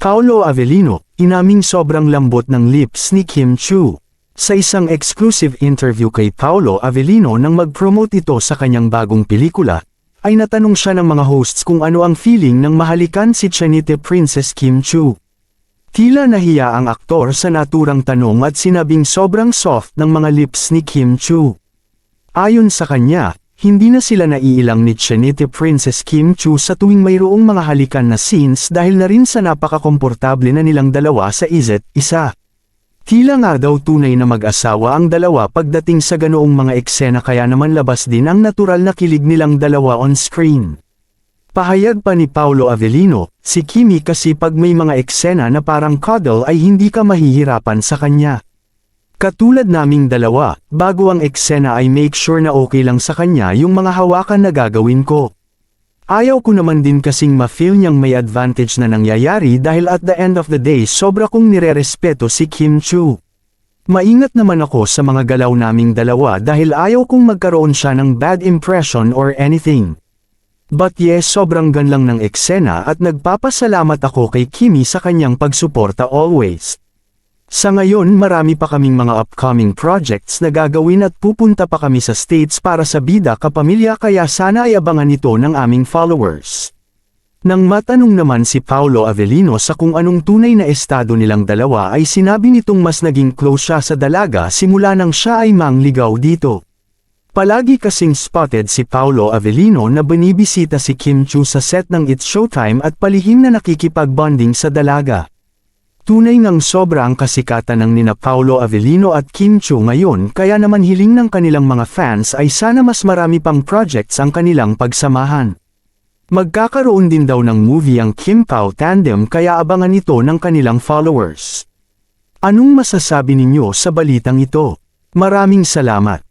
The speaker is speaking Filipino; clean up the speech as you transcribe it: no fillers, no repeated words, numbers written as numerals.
Paolo Avellino, inaming sobrang lambot ng lips ni Kim Chiu. Sa isang exclusive interview kay Paolo Avellino nang mag-promote ito sa kanyang bagong pelikula, ay natanong siya ng mga hosts kung ano ang feeling ng mahalikan si Chinite Princess Kim Chiu. Tila nahiya ang aktor sa naturang tanong at sinabing sobrang soft ng mga lips ni Kim Chiu. Ayon sa kanya, hindi na sila naiilang ni Chinite Princess Kim Chiu sa tuwing mayroong mga halikan na scenes dahil na rin sa napakakomportable na nilang dalawa sa isa't isa. Tila nga daw tunay na mag-asawa ang dalawa pagdating sa ganoong mga eksena kaya naman labas din ang natural na kilig nilang dalawa on screen. Pahayag pa ni Paolo Avellino, si Kimi kasi pag may mga eksena na parang cuddle ay hindi ka mahihirapan sa kanya. Katulad naming dalawa, bago ang eksena ay make sure na okay lang sa kanya yung mga hawakan na gagawin ko. Ayaw ko naman din kasing ma-feel niyang may advantage na nangyayari dahil at the end of the day sobra kong nirerespeto si Kim Chiu. Maingat naman ako sa mga galaw naming dalawa dahil ayaw kong magkaroon siya ng bad impression or anything. But yes, sobrang ganlang ng eksena at nagpapasalamat ako kay Kimi sa kanyang pagsuporta always. Sa ngayon marami pa kaming mga upcoming projects na gagawin at pupunta pa kami sa States para sa bida kapamilya kaya sana ay abangan ito ng aming followers. Nang matanong naman si Paolo Avellino sa kung anong tunay na estado nilang dalawa ay sinabi nitong mas naging close siya sa dalaga simula nang siya ay mangligaw dito. Palagi kasing spotted si Paolo Avellino na binibisita si Kim Chiu sa set ng It's Showtime at palihim na nakikipag-bonding sa dalaga. Tunay ngang sobra ang kasikatan ng nina Paolo Avellino at Kim Chiu ngayon kaya naman hiling ng kanilang mga fans ay sana mas marami pang projects ang kanilang pagsamahan. Magkakaroon din daw ng movie ang Kim Pao tandem kaya abangan ito ng kanilang followers. Anong masasabi ninyo sa balitang ito? Maraming salamat.